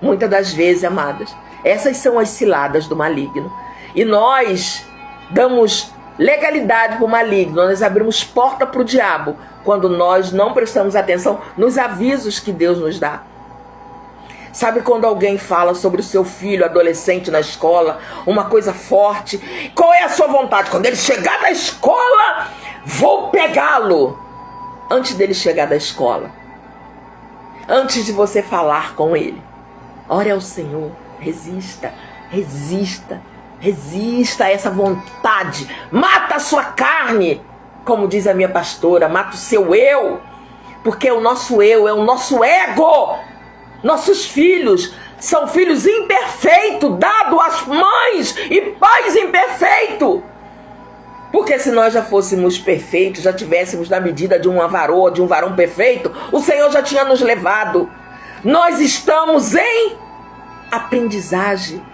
Muitas das vezes, amadas, essas são as ciladas do maligno. E nós damos legalidade para o maligno, nós abrimos porta para o diabo quando nós não prestamos atenção nos avisos que Deus nos dá. Sabe quando alguém fala sobre o seu filho adolescente na escola, uma coisa forte? Qual é a sua vontade? Quando ele chegar da escola, vou pegá-lo. Antes dele chegar da escola, antes de você falar com ele, ore ao Senhor, resista a essa vontade, mata a sua carne, como diz a minha pastora, mata o seu eu, porque o nosso eu é o nosso ego. Nossos filhos são filhos imperfeitos, dados às mães e pais imperfeitos. Porque se nós já fôssemos perfeitos, já tivéssemos na medida de uma varoa, de um varão perfeito, o Senhor já tinha nos levado. Nós estamos em aprendizagem.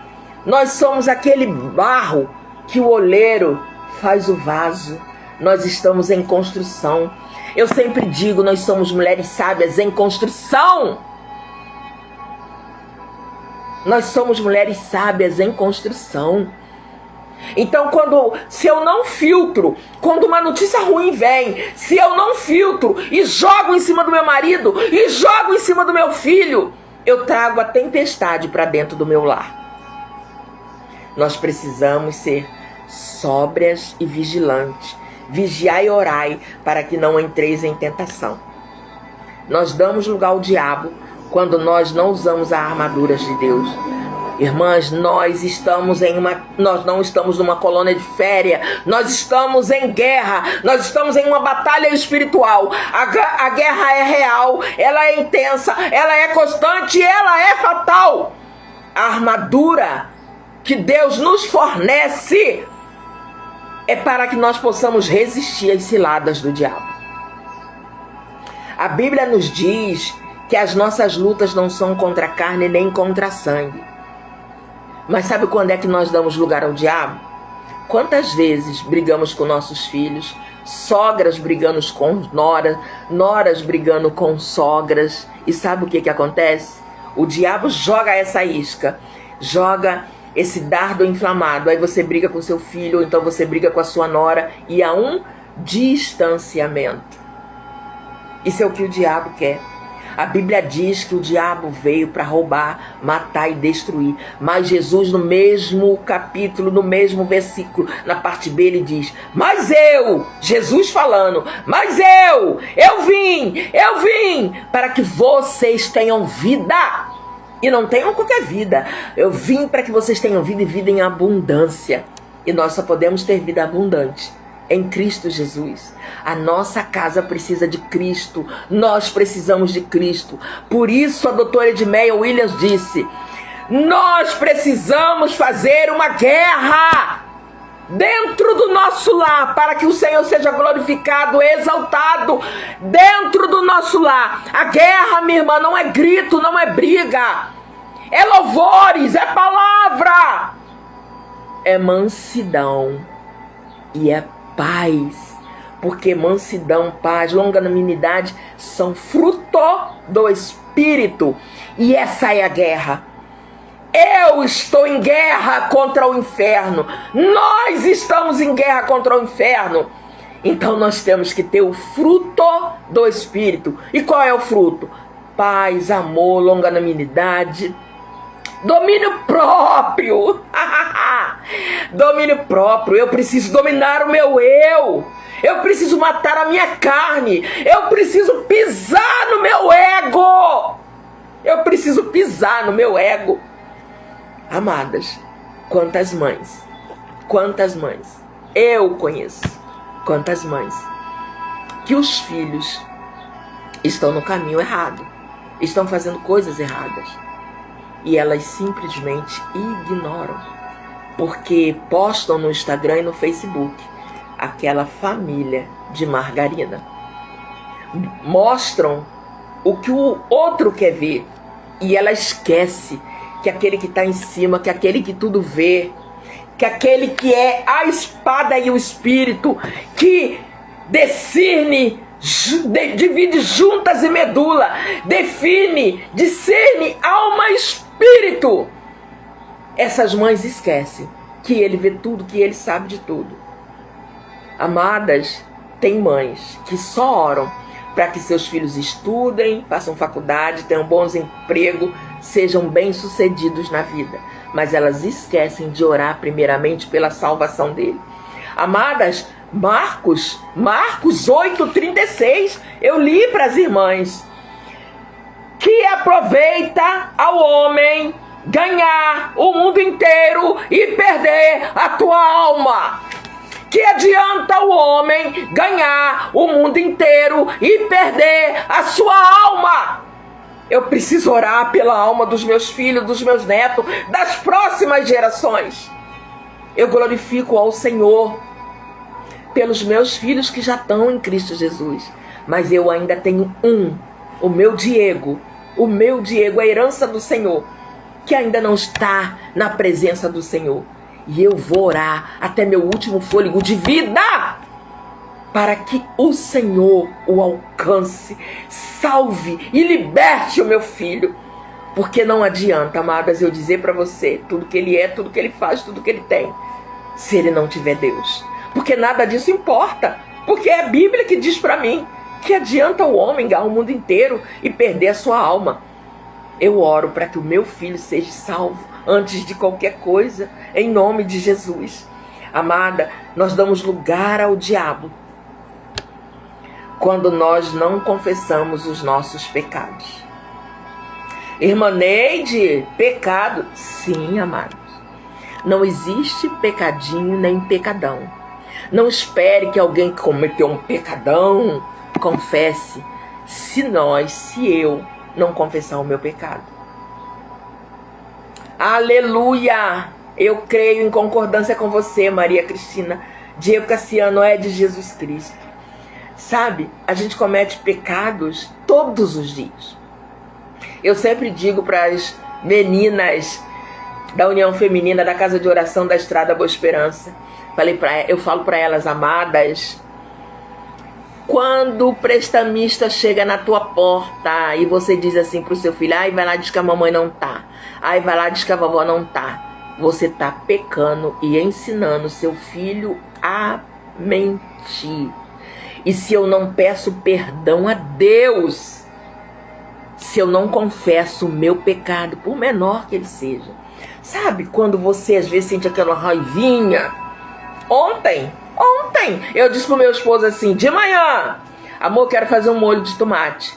Nós somos aquele barro que o oleiro faz o vaso. Nós estamos em construção. Eu sempre digo, nós somos mulheres sábias em construção. Nós somos mulheres sábias em construção. Então, se eu não filtro, quando uma notícia ruim vem, se eu não filtro e jogo em cima do meu marido, e jogo em cima do meu filho, eu trago a tempestade para dentro do meu lar. Nós precisamos ser sóbrias e vigilantes. Vigiai e orai para que não entreis em tentação. Nós damos lugar ao diabo quando nós não usamos as armaduras de Deus. Irmãs, nós não estamos numa colônia de férias, nós estamos em guerra, nós estamos em uma batalha espiritual. A guerra é real, ela é intensa, ela é constante e ela é fatal. A armadura que Deus nos fornece é para que nós possamos resistir às ciladas do diabo. A Bíblia nos diz que as nossas lutas não são contra a carne nem contra a sangue. Mas sabe quando é que nós damos lugar ao diabo? Quantas vezes brigamos com nossos filhos, sogras brigando com noras, noras brigando com sogras, e sabe o que acontece? O diabo joga essa isca, joga esse dardo inflamado, aí você briga com seu filho, ou então você briga com a sua nora, e há um distanciamento. Isso é o que o diabo quer. A Bíblia diz que o diabo veio para roubar, matar e destruir. Mas Jesus, no mesmo capítulo, no mesmo versículo, na parte B, ele diz: mas eu, Jesus falando, mas eu vim para que vocês tenham vida. E não tenham qualquer vida. Eu vim para que vocês tenham vida e vida em abundância. E nós só podemos ter vida abundante em Cristo Jesus. A nossa casa precisa de Cristo. Nós precisamos de Cristo. Por isso a doutora Edmeia Williams disse: nós precisamos fazer uma guerra dentro do nosso lar, para que o Senhor seja glorificado, exaltado dentro do nosso lar. A guerra, minha irmã, não é grito, não é briga, é louvores, é palavra, é mansidão e é paz. Porque mansidão, paz, longanimidade são fruto do Espírito. E essa é a guerra. Eu estou em guerra contra o inferno. Nós estamos em guerra contra o inferno. Então nós temos que ter o fruto do Espírito. E qual é o fruto? Paz, amor, longanimidade, domínio próprio. Domínio próprio. Eu preciso dominar o meu eu. Eu preciso matar a minha carne. Eu preciso pisar no meu ego. Eu preciso pisar no meu ego. Amadas, quantas mães eu conheço, quantas mães que os filhos estão no caminho errado, estão fazendo coisas erradas e elas simplesmente ignoram, porque postam no Instagram e no Facebook aquela família de margarina, mostram o que o outro quer ver e ela esquece que aquele que está em cima, que aquele que tudo vê, que aquele que é a espada e o espírito, que discerne, divide juntas e medula, define, discerne alma e espírito. Essas mães esquecem que ele vê tudo, que ele sabe de tudo. Amadas, tem mães que só oram para que seus filhos estudem, façam faculdade, tenham bons empregos, sejam bem-sucedidos na vida. Mas elas esquecem de orar primeiramente pela salvação dele. Amadas, Marcos 8,36, eu li para as irmãs. Que aproveita ao homem ganhar o mundo inteiro e perder a tua alma. Que adianta o homem ganhar o mundo inteiro e perder a sua alma? Eu preciso orar pela alma dos meus filhos, dos meus netos, das próximas gerações. Eu glorifico ao Senhor pelos meus filhos que já estão em Cristo Jesus. Mas eu ainda tenho o meu Diego, a herança do Senhor, que ainda não está na presença do Senhor. E eu vou orar até meu último fôlego de vida, para que o Senhor o alcance, salve e liberte o meu filho. Porque não adianta, amadas, eu dizer para você tudo que ele é, tudo que ele faz, tudo que ele tem, se ele não tiver Deus. Porque nada disso importa. Porque é a Bíblia que diz para mim que adianta o homem ganhar o mundo inteiro e perder a sua alma. Eu oro para que o meu filho seja salvo antes de qualquer coisa, em nome de Jesus. Amada, nós damos lugar ao diabo quando nós não confessamos os nossos pecados. Irmã Neide, pecado? Sim, amados. Não existe pecadinho nem pecadão. Não espere que alguém que cometeu um pecadão confesse, se eu não confessar o meu pecado. Aleluia! Eu creio em concordância com você, Maria Cristina. Diego Cassiano é de Jesus Cristo. Sabe, a gente comete pecados todos os dias. Eu sempre digo para as meninas da União Feminina, da Casa de Oração da Estrada Boa Esperança, eu falo para elas, amadas, quando o prestamista chega na tua porta e você diz assim pro seu filho, ai, vai lá, diz que a mamãe não tá, ai, vai lá, diz que a vovó não tá, você tá pecando e ensinando seu filho a mentir. E se eu não peço perdão a Deus, se eu não confesso o meu pecado, por menor que ele seja. Sabe quando você às vezes sente aquela raivinha? Ontem, eu disse pro meu esposo assim, de manhã, amor, quero fazer um molho de tomate.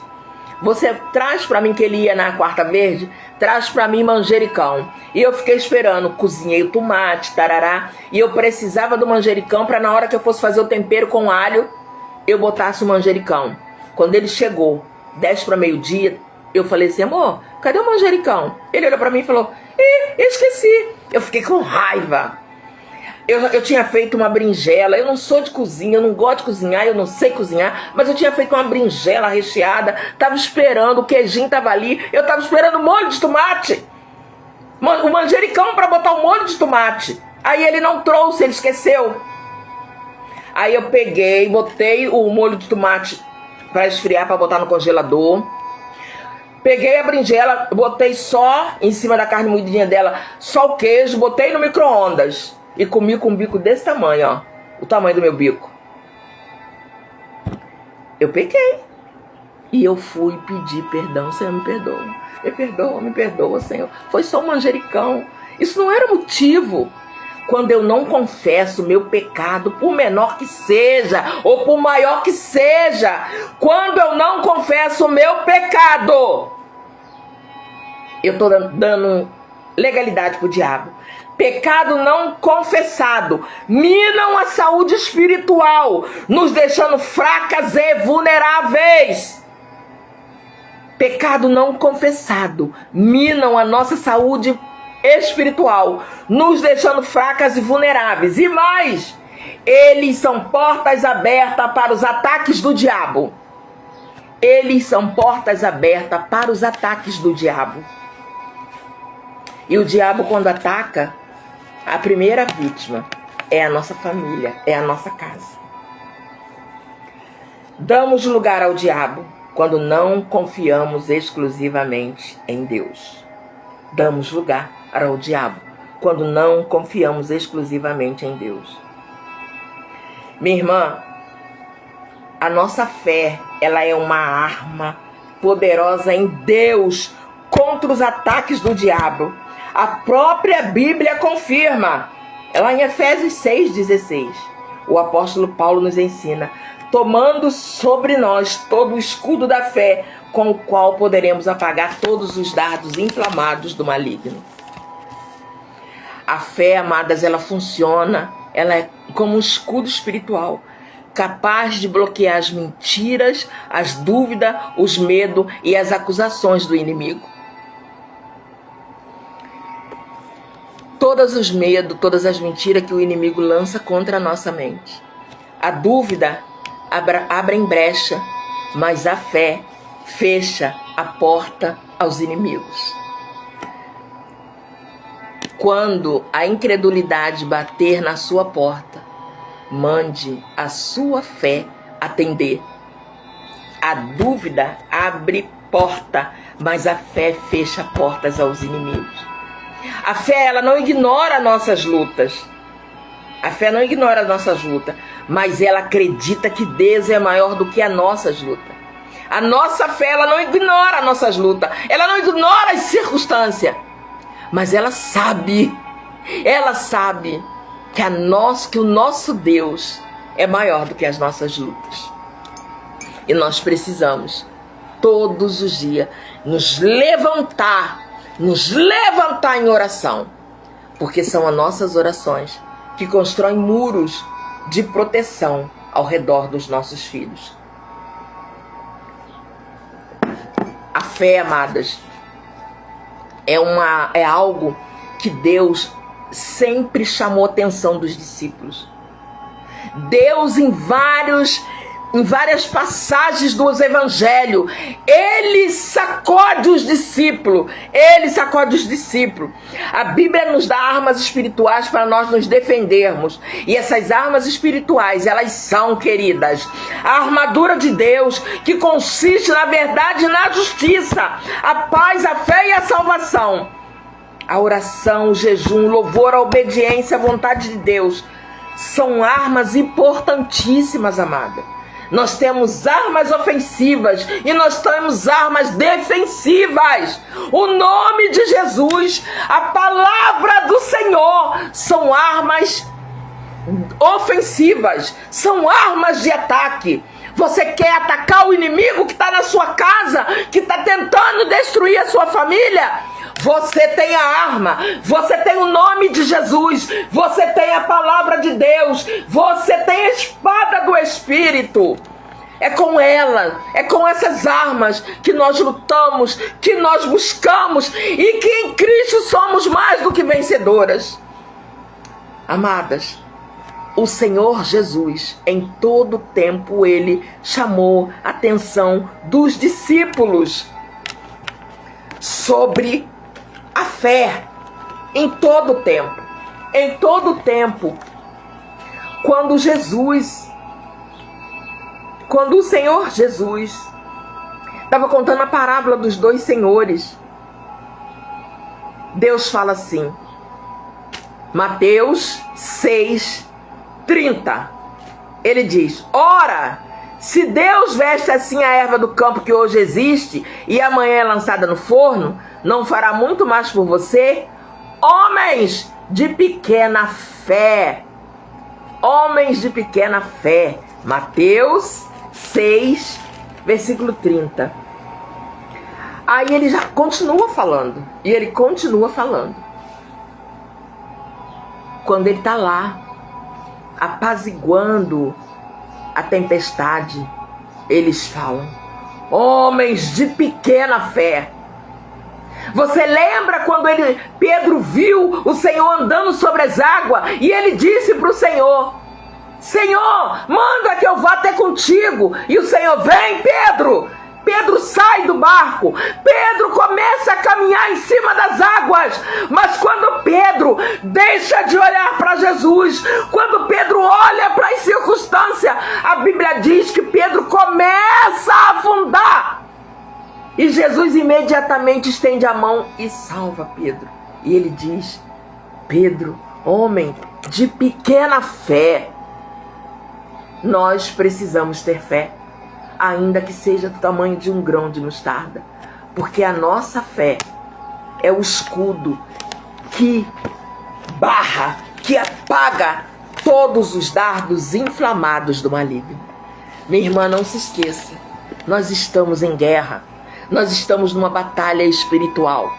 Você traz pra mim, que ele ia na Quarta Verde, traz pra mim manjericão. E eu fiquei esperando, cozinhei o tomate, tarará, e eu precisava do manjericão pra na hora que eu fosse fazer o tempero com alho, eu botasse o manjericão. Quando ele chegou, 10 para meio-dia, eu falei assim, amor, cadê o manjericão? Ele olhou pra mim e falou, esqueci. Eu fiquei com raiva. Eu tinha feito uma berinjela, eu não sou de cozinha, eu não gosto de cozinhar, eu não sei cozinhar, mas eu tinha feito uma berinjela recheada, tava esperando, o queijinho tava ali, eu tava esperando o molho de tomate, o manjericão para botar o molho de tomate. Aí ele não trouxe, ele esqueceu. Aí eu peguei, botei o molho de tomate para esfriar, para botar no congelador. Peguei a berinjela, botei só em cima da carne moidinha dela, só o queijo, botei no micro-ondas. E comi com um bico desse tamanho, ó. O tamanho do meu bico. Eu pequei. E eu fui pedir perdão. Senhor, me perdoa. Me perdoa, Senhor. Foi só um manjericão. Isso não era motivo. Quando eu não confesso meu pecado, por menor que seja, ou por maior que seja, quando eu não confesso o meu pecado, eu estou dando legalidade pro diabo. Pecado não confessado minam a saúde espiritual, nos deixando fracas e vulneráveis. Pecado não confessado minam a nossa saúde espiritual, nos deixando fracas e vulneráveis. E mais, eles são portas abertas para os ataques do diabo. Eles são portas abertas para os ataques do diabo. E o diabo, quando ataca, a primeira vítima é a nossa família, é a nossa casa. Damos lugar ao diabo quando não confiamos exclusivamente em Deus. Damos lugar ao diabo quando não confiamos exclusivamente em Deus. Minha irmã, a nossa fé, ela é uma arma poderosa em Deus contra os ataques do diabo. A própria Bíblia confirma. Lá em Efésios 6,16, o apóstolo Paulo nos ensina, tomando sobre nós todo o escudo da fé, com o qual poderemos apagar todos os dardos inflamados do maligno. A fé, amadas, ela funciona, ela é como um escudo espiritual, capaz de bloquear as mentiras, as dúvidas, os medos e as acusações do inimigo. Todos os medos, todas as mentiras que o inimigo lança contra a nossa mente. A dúvida abre brecha, mas a fé fecha a porta aos inimigos. Quando a incredulidade bater na sua porta, mande a sua fé atender. A dúvida abre porta, mas a fé fecha portas aos inimigos. A fé, ela não ignora nossas lutas. A fé não ignora as nossas lutas, mas ela acredita que Deus é maior do que as nossas lutas. A nossa fé, ela não ignora as nossas lutas, ela não ignora as circunstâncias, mas ela sabe que o nosso Deus é maior do que as nossas lutas. E nós precisamos, todos os dias, nos levantar em oração, porque são as nossas orações que constroem muros de proteção ao redor dos nossos filhos. A fé, amadas, é algo que Deus sempre chamou a atenção dos discípulos. Deus, em várias passagens dos evangelhos, ele sacode os discípulos. A Bíblia nos dá armas espirituais para nós nos defendermos. E essas armas espirituais, elas são, queridas, a armadura de Deus, que consiste na verdade e na justiça, a paz, a fé e a salvação. A oração, o jejum, o louvor, a obediência à vontade de Deus são armas importantíssimas, amada. Nós temos armas ofensivas e nós temos armas defensivas. O nome de Jesus, a palavra do Senhor, são armas ofensivas, são armas de ataque. Você quer atacar o inimigo que está na sua casa, que está tentando destruir a sua família? Você tem a arma, você tem o nome de Jesus, você tem a palavra de Deus, você tem a espada do Espírito. É com ela, é com essas armas que nós lutamos, que nós buscamos e que em Cristo somos mais do que vencedoras. Amadas, o Senhor Jesus, em todo tempo, ele chamou a atenção dos discípulos sobre a fé, em todo tempo. Em todo tempo, quando o Senhor Jesus estava contando a parábola dos dois senhores, Deus fala assim, Mateus 6:30, ele diz: ora, se Deus veste assim a erva do campo que hoje existe e amanhã é lançada no forno, não fará muito mais por você? Homens de pequena fé. Homens de pequena fé. Mateus 6, versículo 30. Aí ele já continua falando. E ele continua falando. Quando ele está lá, apaziguando a tempestade, eles falam: homens de pequena fé. Você lembra quando Pedro viu o Senhor andando sobre as águas e ele disse para o Senhor: Senhor, manda que eu vá até contigo. E o Senhor: vem, Pedro. Pedro sai do barco, Pedro começa a caminhar em cima das águas, mas quando Pedro deixa de olhar para Jesus, quando Pedro olha para as circunstâncias, a Bíblia diz que Pedro começa a afundar, e Jesus imediatamente estende a mão e salva Pedro, e ele diz: Pedro, homem de pequena fé. Nós precisamos ter fé, ainda que seja do tamanho de um grão de mostarda, porque a nossa fé é o escudo que barra, que apaga todos os dardos inflamados do maligno. Minha irmã, não se esqueça, nós estamos em guerra, nós estamos numa batalha espiritual.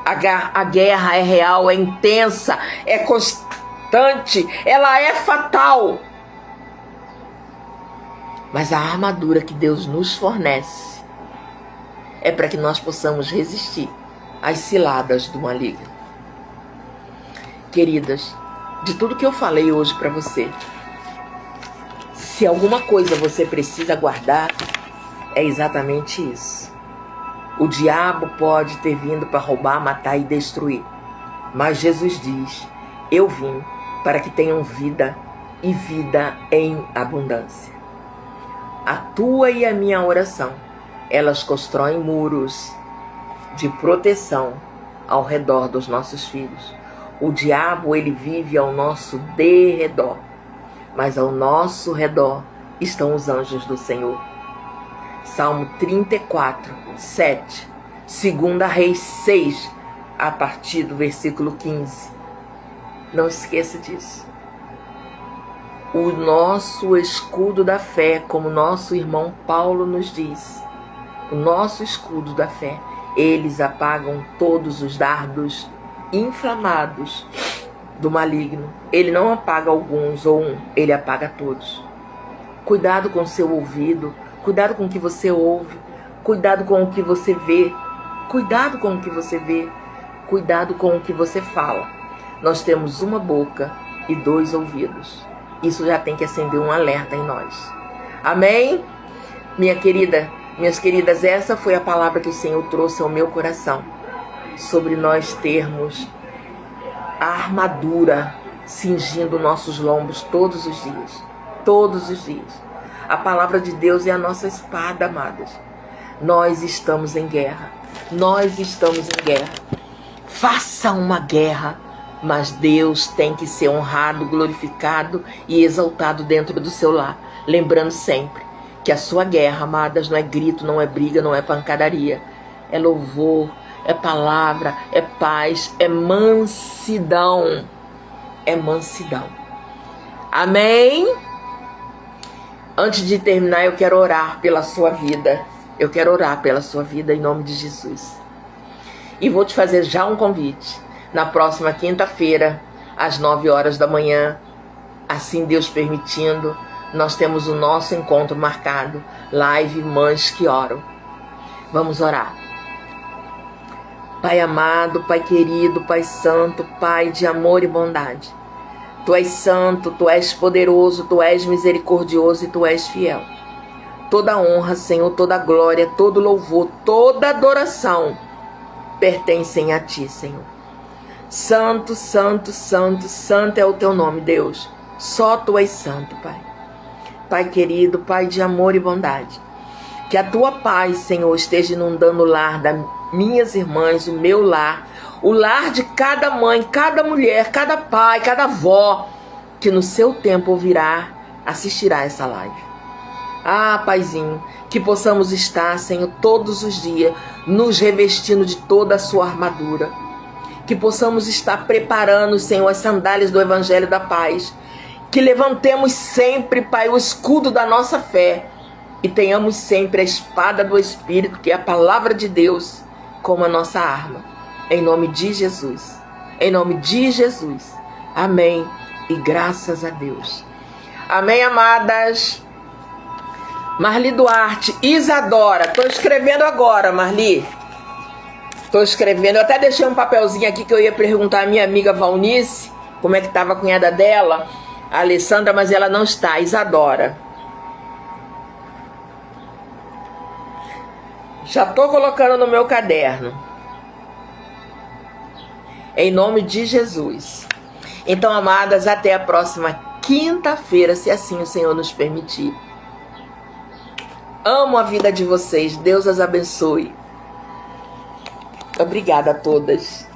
A guerra é real, é intensa, é constante, ela é fatal. Mas a armadura que Deus nos fornece é para que nós possamos resistir às ciladas do maligno. Queridas, de tudo que eu falei hoje para você, se alguma coisa você precisa guardar, é exatamente isso. O diabo pode ter vindo para roubar, matar e destruir, mas Jesus diz: eu vim para que tenham vida e vida em abundância. A tua e a minha oração, elas constroem muros de proteção ao redor dos nossos filhos. O diabo, ele vive ao nosso derredor, mas ao nosso redor estão os anjos do Senhor. Salmo 34, 7, 2 Reis 6, a partir do versículo 15. Não esqueça disso. O nosso escudo da fé, como nosso irmão Paulo nos diz, o nosso escudo da fé, eles apagam todos os dardos inflamados do maligno. Ele não apaga alguns ou um, ele apaga todos. Cuidado com o seu ouvido, cuidado com o que você ouve, cuidado com o que você vê, cuidado com o que você vê, cuidado com o que você fala. Nós temos uma boca e 2 ouvidos. Isso já tem que acender um alerta em nós. Amém? Minhas queridas, essa foi a palavra que o Senhor trouxe ao meu coração, sobre nós termos a armadura cingindo nossos lombos todos os dias. Todos os dias. A palavra de Deus é a nossa espada, amadas. Nós estamos em guerra. Nós estamos em guerra. Faça uma guerra, mas Deus tem que ser honrado, glorificado e exaltado dentro do seu lar. Lembrando sempre Que a sua guerra, amadas, não é grito, não é briga, não é pancadaria. É louvor, é palavra, é paz, é mansidão. É mansidão. Amém? Antes de terminar, eu quero orar pela sua vida. Eu quero orar pela sua vida em nome de Jesus. E vou te fazer já um convite. Na próxima quinta-feira, às 9 horas da manhã, assim Deus permitindo, nós temos o nosso encontro marcado. Live Mães que Oram. Vamos orar. Pai amado, Pai querido, Pai santo, Pai de amor e bondade. Tu és santo, Tu és poderoso, Tu és misericordioso e Tu és fiel. Toda honra, Senhor, toda glória, todo louvor, toda adoração pertencem a Ti, Senhor. Santo, santo, santo, santo é o Teu nome, Deus. Só Tu és santo, Pai. Pai querido, Pai de amor e bondade. Que a Tua paz, Senhor, esteja inundando o lar das minhas irmãs, o meu lar, o lar de cada mãe, cada mulher, cada pai, cada avó, que no seu tempo ouvirá, assistirá essa live. Ah, Paizinho, que possamos estar, Senhor, todos os dias, nos revestindo de toda a sua armadura. Que possamos estar preparando, Senhor, as sandálias do Evangelho da Paz. Que levantemos sempre, Pai, o escudo da nossa fé. E tenhamos sempre a espada do Espírito, que é a palavra de Deus, como a nossa arma. Em nome de Jesus. Em nome de Jesus. Amém. E graças a Deus. Amém, amadas. Marli Duarte, Isadora. Estou escrevendo agora, Marli. Estou escrevendo. Eu até deixei um papelzinho aqui que eu ia perguntar à minha amiga Valnice como é que estava a cunhada dela, a Alessandra, mas ela não está. Isadora. Já estou colocando no meu caderno. Em nome de Jesus. Então, amadas, até a próxima quinta-feira, se assim o Senhor nos permitir. Amo a vida de vocês. Deus as abençoe. Obrigada a todas.